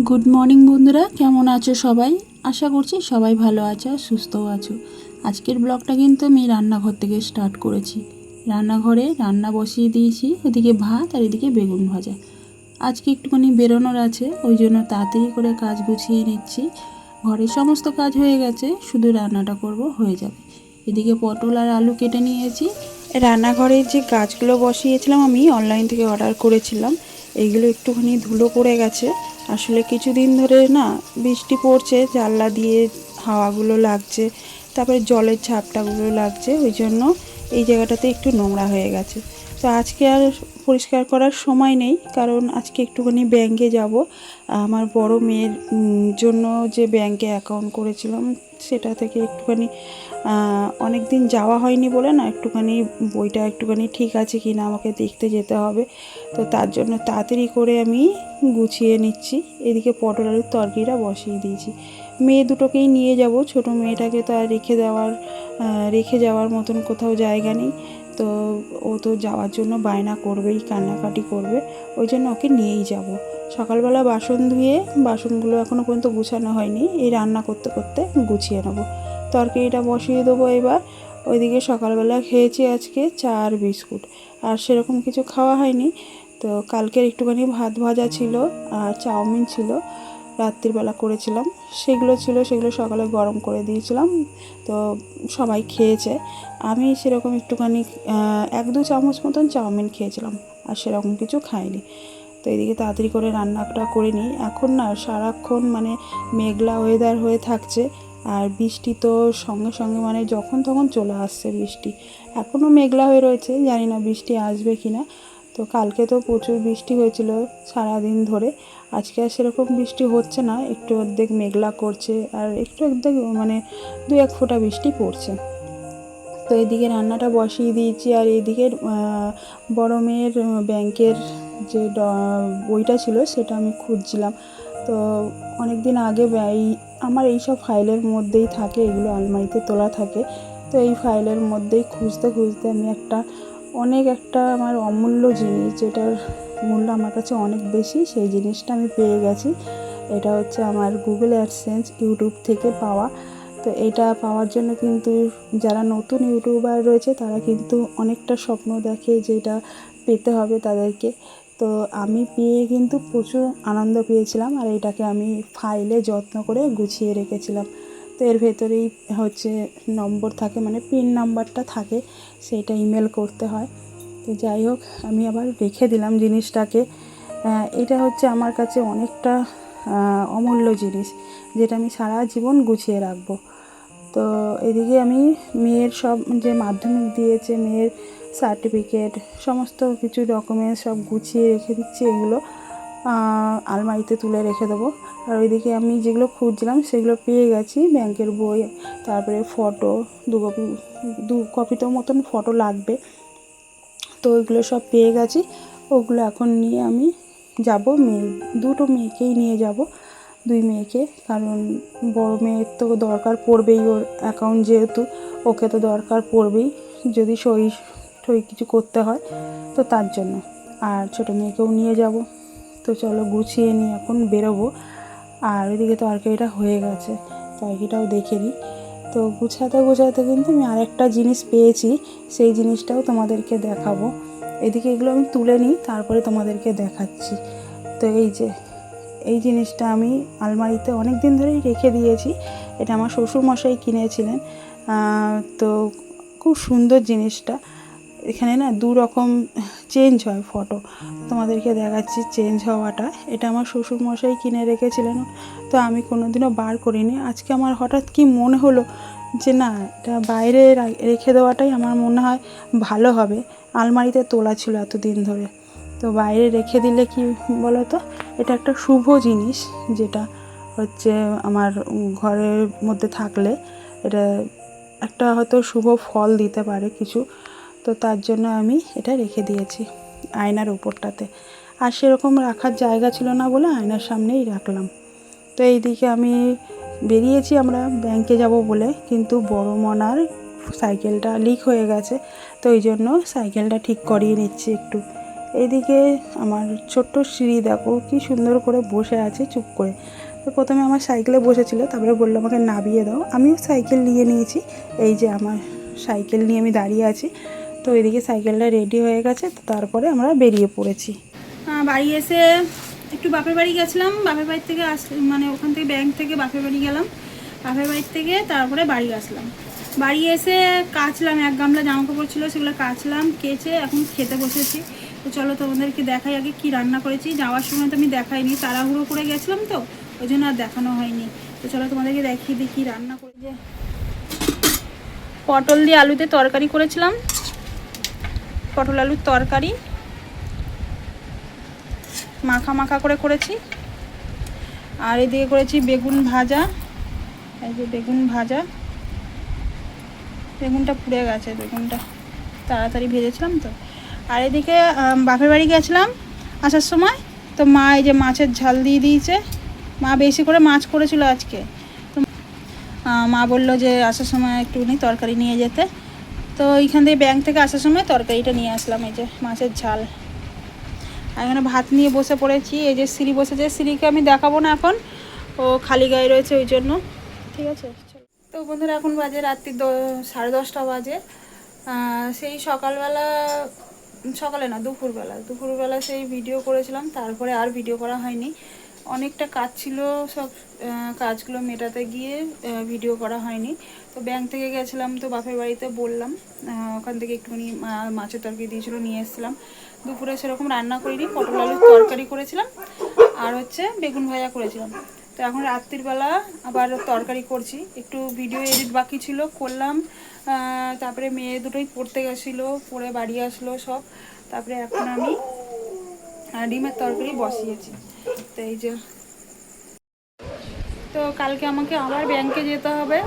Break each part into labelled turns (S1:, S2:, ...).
S1: Good morning বন্ধুরা, কেমন আছো সবাই? আশা করছি সবাই ভালো আছো আর সুস্থও আছো। আজকের ব্লগটা কিন্তু আমি রান্নাঘর থেকে স্টার্ট করেছি। রান্নাঘরে রান্না বসিয়ে দিয়েছি, ওদিকে ভাত আর এদিকে বেগুন ভাজা। আজকে একটুখানি বেরোনোর আছে, ওই জন্য তাড়াতাড়ি করে কাজ গুছিয়ে নিচ্ছি। ঘরের সমস্ত কাজ হয়ে গেছে, শুধু রান্নাটা করব, হয়ে যাবে। এদিকে পটল আর আলু কেটে নিয়েছি। রান্নাঘরে যে গাছগুলো বসিয়েছিলাম আমি অনলাইন থেকে অর্ডার করেছিলাম, এইগুলো একটুখানি ধুলো পড়ে গেছে। আসলে কিছুদিন ধরে না বৃষ্টি পড়ছে, জানলা দিয়ে হাওয়াগুলো লাগছে, তারপরে জলের ঝাপটাগুলো লাগছে, ওই জন্য এই জায়গাটাতে একটু নোংরা হয়ে গেছে। তো আজকে আর পরিষ্কার করার সময় নেই, কারণ আজকে একটুখানি ব্যাংকে যাব। আমার বড় মেয়ের জন্য যে ব্যাংকে অ্যাকাউন্ট করেছিলাম সেটা থেকে একটুখানি অনেক দিন যাওয়া হয়নি বলে না, একটুখানি বইটা একটুখানি ঠিক আছে কি না আমাকে দেখতে যেতে হবে। তো তার জন্য তাড়াতাড়ি করে আমি গুছিয়ে নিচ্ছি। এদিকে পটল আলুর তরকারিটা বসিয়ে দিয়েছি। মেয়ে দুটোকেই নিয়ে যাব, ছোট মেয়েটাকে তো আর রেখে যাওয়ার মতন কোথাও জায়গা নেই। তো ও তো যাওয়ার জন্য বায়না করবেই, কান্নাকাটি করবে, ওই জন্য ওকে নিয়েই যাব। সকালবেলা বাসন ধুয়ে, বাসনগুলো এখনও পর্যন্ত গুছানো হয়নি, এই রান্না করতে করতে গুছিয়ে নেবো। তরকারিটা বসিয়ে দেবো এবার। ওইদিকে সকালবেলা খেয়েছি আজকে চা আর বিস্কুট, আর সেরকম কিছু খাওয়া হয়নি। তো কালকের একটুখানি ভাত ভাজা ছিল আর চাউমিন ছিল, রাত্রিবেলা করেছিলাম, সেগুলো সকালে গরম করে দিয়েছিলাম। তো সবাই খেয়েছে। আমি সেরকম একটুখানি 1-2 চামচ মতন চাউমিন খেয়েছিলাম, আর সেরকম কিছু খাইনি। তো এদিকে তাড়াতাড়ি করে রান্নাটা করে নিই। এখন না সারাক্ষণ মানে মেঘলা ওয়েদার হয়ে থাকছে, আর বৃষ্টি তো সঙ্গে সঙ্গে মানে যখন তখন চলে আসছে বৃষ্টি। এখনও মেঘলা হয়ে রয়েছে, জানি না বৃষ্টি আসবে কি না। তো কালকে তো প্রচুর বৃষ্টি হয়েছিল সারাদিন ধরে। আজকে আর সেরকম বৃষ্টি হচ্ছে না, একটু অর্ধেক মেঘলা করছে, আর একটু অর্ধেক মানে 2-1 ফোঁটা বৃষ্টি পড়ছে। তো এদিকে রান্নাটা বসিয়ে দিয়েছি, আর এদিকে বড় মেয়ের ব্যাংকের যে বইটা ছিল সেটা আমি খুঁজছিলাম। তো অনেক দিন আগে আমার এইসব ফাইলের মধ্যেই থাকে, এগুলো আলমারিতে তোলা থাকে। তো এই ফাইলের মধ্যেই খুঁজতে খুঁজতে আমি একটা আমার অমূল্য জিনিস, যেটার মূল্য আমার কাছে অনেক বেশি, সেই জিনিসটা আমি পেয়ে গেছি। এটা হচ্ছে আমার গুগল অ্যাডসেন্স ইউটিউব থেকে পাওয়া। তো এটা পাওয়ার জন্য কিন্তু যারা নতুন ইউটিউবার রয়েছে তারা কিন্তু অনেকটা স্বপ্ন দেখে যে এটা পেতে হবে তাদেরকে। তো আমি পেয়ে কিন্তু প্রচুর আনন্দ পেয়েছিলাম, আর এটাকে আমি ফাইলে যত্ন করে গুছিয়ে রেখেছিলাম। তো এর ভেতরেই হচ্ছে নম্বর থাকে, মানে পিন নাম্বারটা থাকে, সেইটা ইমেল করতে হয়। তো যাই হোক, আমি আবার রেখে দিলাম জিনিসটাকে। এটা হচ্ছে আমার কাছে অনেকটা অমূল্য জিনিস, যেটা আমি সারা জীবন গুছিয়ে রাখবো। তো এদিকে আমি মেয়ের সব যে মাধ্যমিক দিয়েছে, মেয়ের সার্টিফিকেট, সমস্ত কিছু ডকুমেন্টস সব গুছিয়ে রেখে দিচ্ছি। এগুলো আলমারিতে তুলে রেখে দেবো। আর ওইদিকে আমি যেগুলো খুঁজছিলাম সেগুলো পেয়ে গেছি, ব্যাংকের বই, তারপরে ফটো, 2 কপি তো মতন ফটো লাগবে। তো ওইগুলো সব পেয়ে গেছি, ওগুলো এখন নিয়ে আমি যাব। দুটো মেয়েকেই নিয়ে যাব, 2 মেয়েকে, কারণ বড় মেয়ের তো দরকার পড়বেই, ওর অ্যাকাউন্ট যেহেতু, ওকে তো দরকার পড়বেই যদি সই কিছু করতে হয়, তো তার জন্য। আর ছোটো মেয়েকেও নিয়ে যাব। তো চলো গুছিয়ে নিই, এখন বেরোবো। আর ওইদিকে তরকারিটা হয়ে গেছে, তরকারিটাও দেখে নিই। তো গুছাতে কিন্তু আমি আরেকটা জিনিস পেয়েছি, সেই জিনিসটাও তোমাদেরকে দেখাবো। এদিকে এগুলো আমি তুলে নিই, তারপরে তোমাদেরকে দেখাচ্ছি। তো এই জিনিসটা আমি আলমারিতে অনেক দিন ধরেই রেখে দিয়েছি। এটা আমার শ্বশুরমশাই কিনেছিলেন। তো খুব সুন্দর জিনিসটা। এখানে না 2 রকম চেঞ্জ হয় ফটো, তোমাদেরকে দেখাচ্ছি চেঞ্জ হওয়াটা। এটা আমার শ্বশুরমশাই কিনে রেখেছিলেন, তো আমি কোনোদিনও বার করিনি। আজকে আমার হঠাৎ কি মনে হলো যে না, এটা বাইরে রেখে দেওয়াটাই আমার মনে হয় ভালো হবে। আলমারিতে তোলা ছিল এতদিন ধরে, তো বাইরে রেখে দিলে কি বলো তো, এটা একটা শুভ জিনিস, যেটা হচ্ছে আমার ঘরের মধ্যে থাকলে এটা একটা হয়তো শুভ ফল দিতে পারে কিছু। তো তার জন্য আমি এটা রেখে দিয়েছি আয়নার উপরটাতে। আর সেরকম রাখার জায়গা ছিল না বলে আয়নার সামনেই রাখলাম। তো এইদিকে আমি বেরিয়েছি আমরা ব্যাংকে যাব বলে, কিন্তু বড় মনার সাইকেলটা লিক হয়ে গেছে, তো ওই জন্য সাইকেলটা ঠিক করিয়ে নিচ্ছি একটু। এইদিকে আমার ছোট্ট শ্রী দেখো কি সুন্দর করে বসে আছে চুপ করে। তো প্রথমে আমার সাইকেলে বসেছিল, তারপরে বললো আমাকে নামিয়ে দাও। আমিও সাইকেল নিয়ে নিয়েছি, এই যে আমার সাইকেল নিয়ে আমি দাঁড়িয়ে আছি। তো এদিকে সাইকেলটা রেডি হয়ে গেছে, তো তারপরে আমরা বেরিয়ে পড়েছি। বাড়ি এসে একটু বাপের বাড়ি গেছিলাম, বাপের বাড়ির থেকে মানে ওখান থেকে ব্যাংক থেকে বাপের বাড়ি গেলাম, বাপের বাড়ির থেকে তারপরে বাড়ি আসলাম। বাড়ি এসে কাচলাম, 1 গামলা জামা কাপড় ছিল সেগুলো কাচলাম, কেচে এখন খেতে বসেছি। তো চলো তোমাদেরকে দেখাই আগে কি রান্না করেছি। যাওয়ার সময় তো আমি দেখাইনি, তাড়াহুড়ো করে গেছিলাম তো ওই জন্য আর দেখানো হয়নি। তো চলো তোমাদেরকে দেখিয়ে দিই কী রান্না করে। যে পটল দিয়ে আলুতে তরকারি করেছিলাম, পটল আলুর তরকারি মাখা মাখা করে করেছি। আর এদিকে করেছি বেগুন ভাজা, এই যে বেগুন ভাজা, বেগুনটা পুড়ে গেছে, বেগুনটা তাড়াতাড়ি ভেজেছিলাম তো। আর এদিকে বাপের বাড়ি গেছিলাম আসার সময়, তো মা এই যে মাছের ঝাল দিয়ে দিয়েছে। মা বেশি করে মাছ করেছিল আজকে, তো মা বললো যে আসার সময় একটুখানি তরকারি নিয়ে যেতে। তো এইখান থেকে ব্যাংক থেকে আসার সময় তরকারিটা নিয়ে আসলাম, এই যে মাছের ঝাল। আর এখানে ভাত নিয়ে বসে পড়েছি। এই যে সিঁড়ি বসেছে, সিঁড়িকে আমি দেখাবো না এখন, ও খালি গায়ে রয়েছে ওই জন্য। ঠিক আছে, তো বন্ধুরা এখন বাজে রাত্রি 10:30 বাজে। সেই সকালবেলা, সকালে না দুপুরবেলা সেই ভিডিও করেছিলাম, তারপরে আর ভিডিও করা হয়নি। অনেকটা কাজ ছিল, সব কাজগুলো মেটাতে গিয়ে ভিডিও করা হয়নি। তো ব্যাংক থেকে গেছিলাম, তো বাপের বাড়িতে বললাম, ওখান থেকে একটুখানি মাছের তরকারি দিয়েছিলো, নিয়ে এসেছিলাম। দুপুরে সেরকম রান্না করিনি, পটল আলুর তরকারি করেছিলাম আর হচ্ছে বেগুন ভাজা করেছিলাম। তো এখন রাত্রিবেলা আবার তরকারি করছি, একটু ভিডিও এডিট বাকি ছিল, করলাম। তারপরে মেয়ে দুটোই পড়তে গেছিলো, পড়ে বাড়ি আসলো সব। তারপরে এখন আমি ডিমের তরকারি বসিয়েছি। তো এই যে, তো কালকে আমাকে আবার ব্যাংকে যেতে হবে।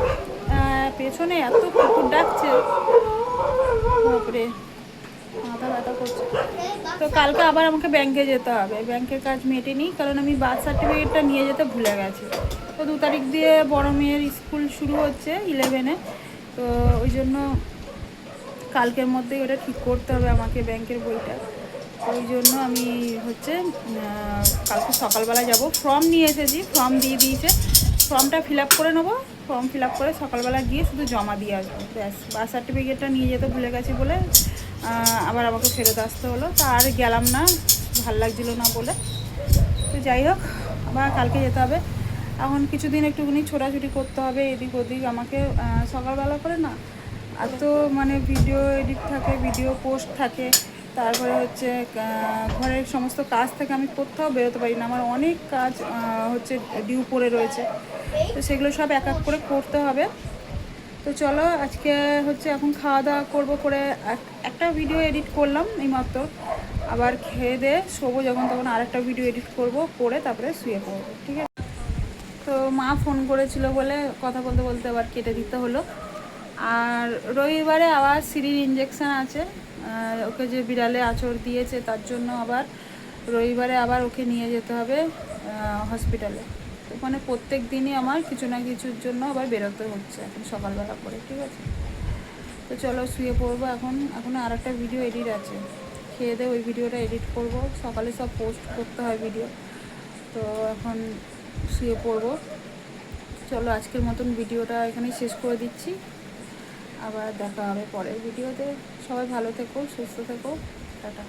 S1: পেছনে এত কুকুর ডাকছে, তারপরে মাথা ব্যথা করছে। তো কালকে আবার আমাকে ব্যাংকে যেতে হবে, ব্যাংকের কাজ মেটেনি, কারণ আমি বার্থ সার্টিফিকেটটা নিয়ে যেতে ভুলে গেছি। তো 2 তারিখ দিয়ে বড় মেয়ের স্কুল শুরু হচ্ছে 11-এ, তো ওই জন্য কালকের মধ্যেই ওটা ঠিক করতে হবে আমাকে, ব্যাংকের বইটা। ওই জন্য আমি হচ্ছে কালকে সকালবেলা যাব। ফর্ম নিয়ে এসেছি, ফর্ম দিয়ে দিয়েছে, ফর্মটা ফিল আপ করে নেবো। ফর্ম ফিল আপ করে সকালবেলা গিয়ে শুধু জমা দিয়ে আসবো, ব্যাস। বার্থ সার্টিফিকেটটা নিয়ে যেতে ভুলে গেছি বলে আবার আমাকে ফেরত আসতে হলো। তা আর গেলাম না, ভাল লাগছিলো না বলে। তো যাই হোক, আবার কালকে যেতে হবে। এখন কিছুদিন একটুখানি ছোটাছুটি করতে হবে এদিক ওদিক আমাকে, সকালবেলা করে না আর তো মানে ভিডিও এডিট থাকে, ভিডিও পোস্ট থাকে, তারপরে হচ্ছে ঘরের সমস্ত কাজ থেকে আমি কোথাও বেরোতে পারি না, আমার অনেক কাজ হচ্ছে ডিউ পড়ে রয়েছে। তো সেগুলো সব এক এক করে করতে হবে। তো চলো আজকে হচ্ছে এখন খাওয়া দাওয়া করবো, করে একটা ভিডিও এডিট করলাম এইমাত্র, আবার খেয়ে দিয়ে শোবো যখন তখন আরেকটা ভিডিও এডিট করব, করে তারপরে শুয়ে পড়বো। ঠিক আছে, তো মা ফোন করেছিল বলে কথা বলতে বলতে আবার কেটে দিতে হলো। আর রবিবারে আবার সিরির ইঞ্জেকশান আছে, ওকে যে বিড়ালে আঁচড় দিয়েছে তার জন্য আবার রবিবারে আবার ওকে নিয়ে যেতে হবে হসপিটালে। ওখানে প্রত্যেক দিনই আমার কিছু না কিছুর জন্য আবার বেরোতে হচ্ছে এখন সকালবেলা করে। ঠিক আছে, তো চলো শুয়ে পড়বো এখন। এখনও আর একটা ভিডিও এডিট আছে, খেয়ে দিয়ে ওই ভিডিওটা এডিট করব, সকালে সব পোস্ট করতে হয় ভিডিও। তো এখন শুয়ে পড়বো। চলো আজকের মতন ভিডিওটা এখানেই শেষ করে দিচ্ছি, আবার দেখা হবে পরের ভিডিওতে। সবাই ভালো থেকো, সুস্থ থেকো, টাটা।